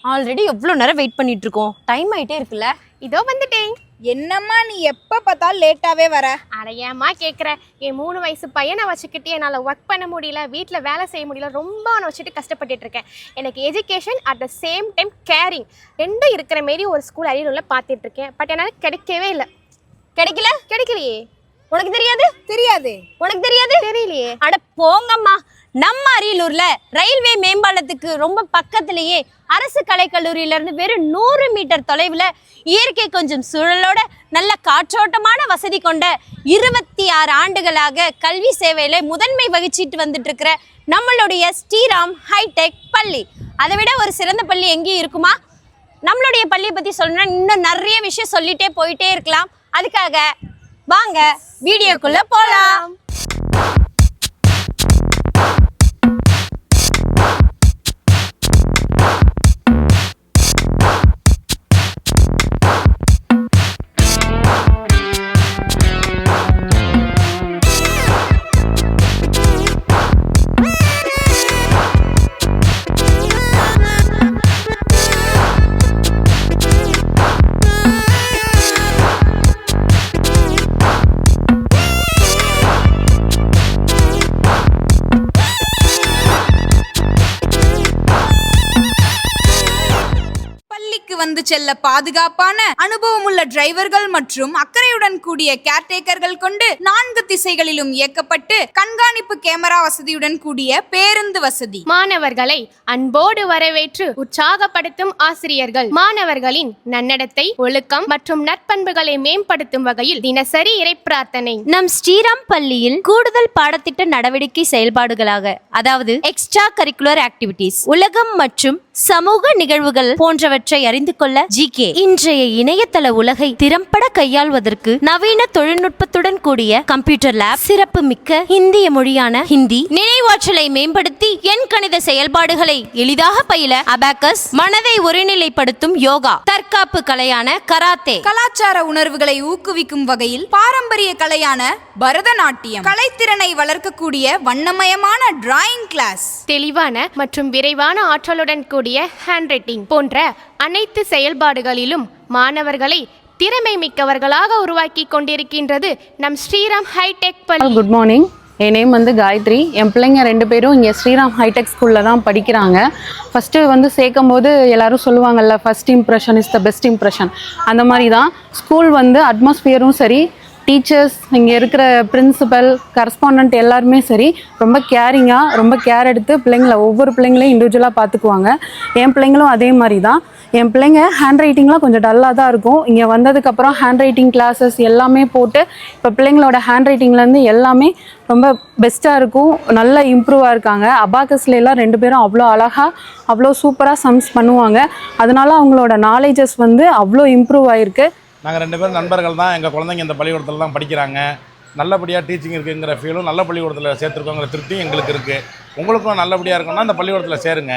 Already எவ்வளோ நேரம் wait பண்ணிட்டு இருக்கோம். டைம் ஆயிட்டே இருக்குல்ல. இதோ வந்துட்டேன். என்னம்மா நீ எப்போ பார்த்தாலும் லேட்டாகவே வர? அடையாமா கேட்குற. என் 3 வயசு பையனை வச்சுக்கிட்டு என்னால் ஒர்க் பண்ண முடியல, வீட்டில் வேலை செய்ய முடியல, ரொம்ப அவனை வச்சுட்டு கஷ்டப்பட்டுட்டு இருக்கேன். எனக்கு education at the same time caring ரெண்டும் இருக்கிற மாரி ஒரு ஸ்கூல் அரியலூரில் பார்த்துட்டு இருக்கேன். பட் என்னால் கிடைக்கவே இல்லை. கிடைக்கலையே. உனக்கு தெரியாது? தெரியாது. உனக்கு தெரியாது? தெரியலையே. அட போங்கம்மா. நம்ம அரியலூர்ல ரயில்வே மேம்பாலத்துக்கு ரொம்ப பக்கத்திலேயே அரசு கலைக்கல்லூரியில இருந்து வெறும் 100 மீட்டர் தொலைவில் இயற்கை கொஞ்சம் சூழலோட நல்ல காற்றோட்டமான வசதி கொண்ட 26 ஆண்டுகளாக கல்வி சேவையில முதன்மை வகிச்சிட்டு வந்துட்டு இருக்கிற நம்மளுடைய ஸ்ரீராம் ஹைடெக் பள்ளி. அதை விட ஒரு சிறந்த பள்ளி எங்கேயும் இருக்குமா? நம்மளுடைய பள்ளியை பத்தி சொல்லணும்னா இன்னும் நிறைய விஷயம் சொல்லிட்டே போயிட்டே இருக்கலாம். அதுக்காக வாங்க வீடியோக்குள்ள போலாம். வந்து செல்ல பாதுகாப்பான அனுபவமுள்ள டிரைவர்கள் மற்றும் அக்கறையுடன் கூடிய கேர்டேக்கர்கள் கொண்டு 4 திசைகளிலும் இயக்கப்பட்டு கண்காணிப்பு கேமரா வசதியுடன் கூடிய பேருந்து வசதி. மாணவர்களை அன்போடு வரவேற்று உற்சாகப்படுத்தும் ஆசிரியர்கள். மாணவர்களின் நன்னடத்தை, ஒழுக்கம் மற்றும் நற்பண்புகளை மேம்படுத்தும் வகையில் தினசரி இறை பிரார்த்தனை. நம் ஸ்ரீராம் பள்ளியில் கூடுதல் பாடத்திட்ட நடவடிக்கை செயல்பாடுகளாக, அதாவது எக்ஸ்ட்ரா கரிக்குலர் ஆக்டிவிட்டிஸ், உலகம் மற்றும் சமூக நிகழ்வுகள் போன்றவற்றை அறிந்து கொள்ள ஜிகே, இன்றைய இணையதள உலகை திறம்பட கையாள்வதற்கு நவீன தொழில்நுட்பத்துடன் கூடிய கம்ப்யூட்டர் லேப், சிறப்பு மிக்க இந்திய மொழியான ஹிந்தி, நினைவாற்றலை மேம்படுத்தி எண் கணித செயல்பாடுகளை எளிதாக பயில அபாக்கஸ், மனதை ஒருநிலைப்படுத்தும் யோகா, தற்காப்பு கலையான கராத்தே, கலாச்சார உணர்வுகளை ஊக்குவிக்கும் வகையில் பாரம்பரிய கலையான பரதநாட்டியம், கலைத்திறனை வளர்க்கக்கூடிய வண்ணமயமான டிராயிங் கிளாஸ், தெளிவான மற்றும் விரைவான ஆற்றலுடன் கூடிய ஹேண்ட் ரைட்டிங் போன்ற அனைத்து செயல்பாடுகளிலும் மாணவர்களை திறமை மிக்கவர்களாக உருவாக்கி கொண்டிருக்கின்றது நம் ஸ்ரீராம் ஹைடெக் பள்ளி. Good morning. என் நேம் வந்து காயத்ரி. என் பிள்ளைங்க 2 பேரும் இங்கே ஸ்ரீராம் ஹைடெக் ஸ்கூலில் தான் படிக்கிறாங்க. ஃபஸ்ட்டு வந்து சேர்க்கும் போது எல்லோரும் சொல்லுவாங்கள்ல, first impression is the best impression. அந்த மாதிரி தான் ஸ்கூல் வந்து அட்மாஸ்பியரும் சரி, டீச்சர்ஸ், இங்கே இருக்கிற பிரின்சிபல், கரஸ்பாண்டன்ட் எல்லாருமே சரி ரொம்ப கேரிங்காக, ரொம்ப கேர் எடுத்து ஒவ்வொரு பிள்ளைங்களையும் இண்டிவிஜுவலாக பார்த்துக்குவாங்க. என் பிள்ளைங்களும் அதே மாதிரி தான். என் பிள்ளைங்க ஹேண்ட் ரைட்டிங்லாம் கொஞ்சம் டல்லாக தான் இருக்கும். இங்கே வந்ததுக்கப்புறம் ஹேண்ட் ரைட்டிங் கிளாஸஸ் எல்லாமே போட்டு இப்போ பிள்ளைங்களோட ஹேண்ட் ரைட்டிங்லேருந்து எல்லாமே ரொம்ப பெஸ்ட்டாக இருக்கும். நல்லா இம்ப்ரூவாக இருக்காங்க. அபாக்கஸ்ல எல்லாம் 2 பேரும் அவ்வளோ அழகாக, அவ்வளோ சூப்பராக சம்ஸ் பண்ணுவாங்க. அதனால அவங்களோட நாலேஜஸ் வந்து அவ்வளோ இம்ப்ரூவ் ஆகிருக்கு. நாங்கள் 2 பேரும் நண்பர்கள் தான். எங்கள் குழந்தைங்க இந்த பள்ளிக்கூடத்தில் தான் படிக்கிறாங்க. நல்லபடியாக டீச்சிங் இருக்குங்கிற ஃபீலும், நல்ல பள்ளிக்கூடத்தில் சேர்த்துருக்கோங்கிற திருப்தியும் எங்களுக்கு இருக்குது. உங்களுக்கும் நல்லபடியாக இருக்குன்னா இந்த பள்ளிக்கூடத்தில் சேருங்க.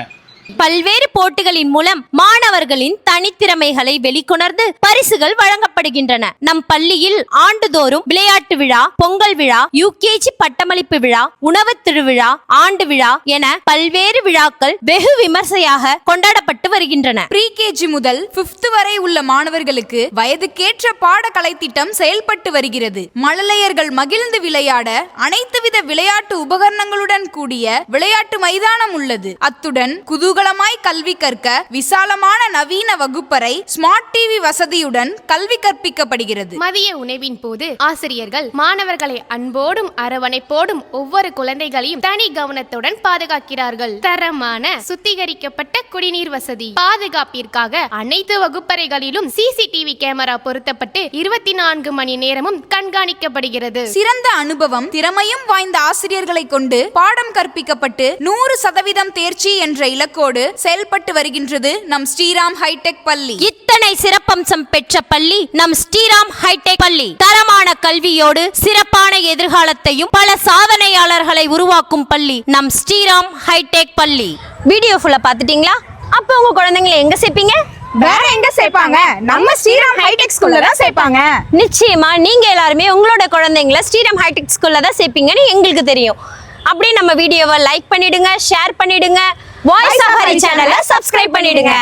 பல்வேறு போட்டிகளின் மூலம் மாணவர்களின் தனித்திறமைகளை வெளிக்கொணர்ந்து பரிசுகள் வழங்கப்படுகின்றன. நம் பள்ளியில் ஆண்டுதோறும் விளையாட்டு விழா, பொங்கல் விழா, யூகேஜி பட்டமளிப்பு விழா, உணவு திருவிழா, ஆண்டு விழா என பல்வேறு விழாக்கள் வெகு விமர்சையாக கொண்டாடப்பட்டு வருகின்றன. ப்ரீகேஜி முதல் 5th வரை உள்ள மாணவர்களுக்கு வயதுக்கேற்ற பாடக்கலை திட்டம் செயல்பட்டு வருகிறது. மழலையர்கள் மகிழ்ந்து விளையாட அனைத்து வித விளையாட்டு உபகரணங்களுடன் கூடிய விளையாட்டு மைதானம் உள்ளது. அத்துடன் குதூகலமாய் கல்வி கற்க விசாலமான நவீன வகுப்பறை, ஸ்மார்ட் டிவி வசதியுடன் கல்வி கற்பிக்கப்படுகிறது. மதிய உணவின் போது ஆசிரியர்கள் மாணவர்களை அன்போடும் அரவணைப்போடும் ஒவ்வொரு குழந்தைகளையும் தனி கவனத்துடன் பாதுகாக்கிறார்கள். தரமான சுத்திகரிக்கப்பட்ட குடிநீர் வசதி, பாதுகாப்பிற்காக அனைத்து வகுப்பறைகளிலும் CCTV கேமரா பொருத்தப்பட்டு 24 மணி நேரமும் கண்காணிக்கப்படுகிறது. சிறந்த அனுபவம், திறமையும் வாய்ந்த ஆசிரியர்களை கொண்டு பாடம் கற்பிக்கப்பட்டு 100% தேர்ச்சி என்ற இலக்கோடு செயல்பட்டு வருகின்றது நம் ஸ்ரீராம் ஹைடெக் பள்ளி. இத்தனை சிறப்பம்சம் பெற்ற பள்ளி நம் ஸ்ரீராம் ஹைடெக் பள்ளி. தரமான கல்வியோடு சிறப்பான எதிர்காலத்தையும் பல சாதனையாளர்களை உருவாக்கும் பள்ளி நம் ஸ்ரீராம் ஹைடெக் பள்ளி. வீடியோ ஃபுல்லா பார்த்துட்டீங்களா? அப்போ உங்க குழந்தைங்களை எங்க சேர்ப்பீங்க? வேற எங்க சேர்ப்பாங்க? நம்ம ஸ்ரீராம் ஹைடெக் ஸ்கூல்ல தான் சேர்ப்பாங்க. நிச்சயமா நீங்க எல்லாருமே உங்களோட குழந்தைங்களை ஸ்ரீராம் ஹைடெக் ஸ்கூல்ல தான் சேர்ப்பீங்கன்னு எங்களுக்கு தெரியும். அப்படியே நம்ம வீடியோவை லைக் பண்ணிடுங்க, ஷேர் பண்ணிடுங்க, வாய்ஸ் ஆஃப் ஹரி சேனலை சப்ஸ்கிரைப் பண்ணிடுங்க.